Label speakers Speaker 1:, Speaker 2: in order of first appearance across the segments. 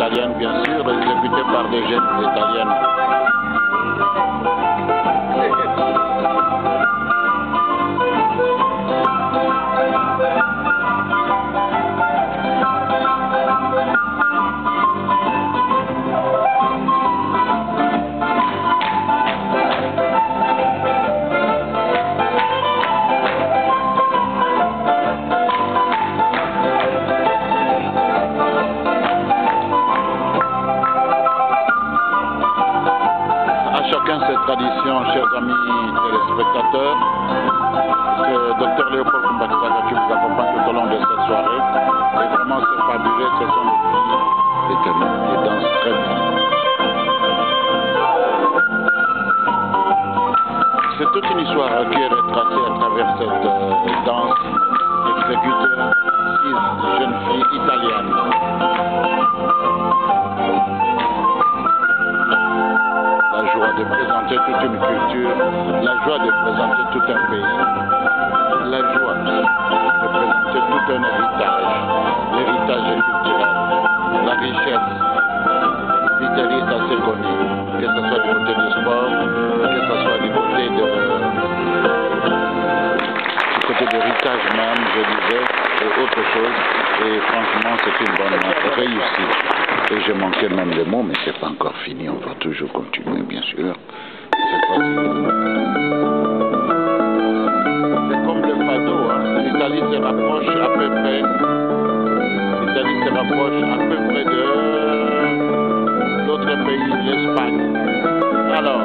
Speaker 1: italienne, bien sûr, exécutée par des jeunes italiennes. Chacun ses traditions, chers amis téléspectateurs. C'est Dr Léopold Kumbatsaga qui vous accompagne tout au long de cette soirée. Et vraiment, c'est fabuleux, ce sont des filles qui dansent très bien. C'est toute une histoire qui est retracée à travers cette danse exécutée 6 jeunes filles italiennes. La joie de présenter toute une culture, la joie de présenter tout un pays, la joie de présenter tout un héritage, l'héritage culturel, la richesse d'Italie est assez connue, que ce soit du côté du sport, que ce soit du côté de l'héritage même, je disais, et autre chose. Et franchement, c'est une bonne réussite. Et j'ai manqué même le mot, mais c'est pas encore fini. On va toujours continuer, bien sûr. C'est comme le fado, hein. L'Italie se rapproche à peu près. L'Italie se rapproche à peu près de l'autre pays, l'Espagne. Alors.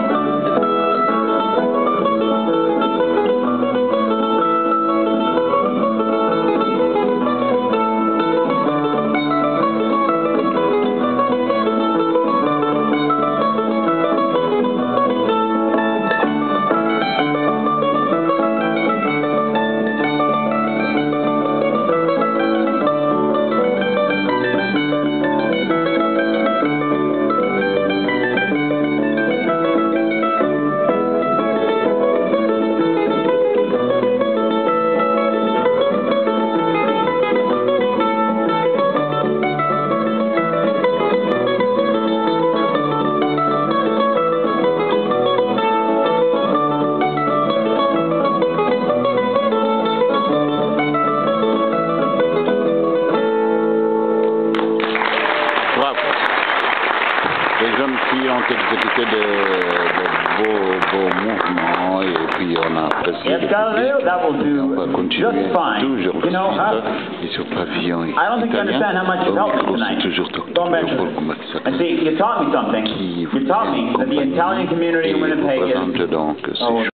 Speaker 1: Les jeunes filles ont exécuté de beaux mouvements et puis on a apprécié le public. On va continuer toujours le suite et sur pavillon italien. C'est toujours Léopold Kumbatsaga qui vous présente donc ces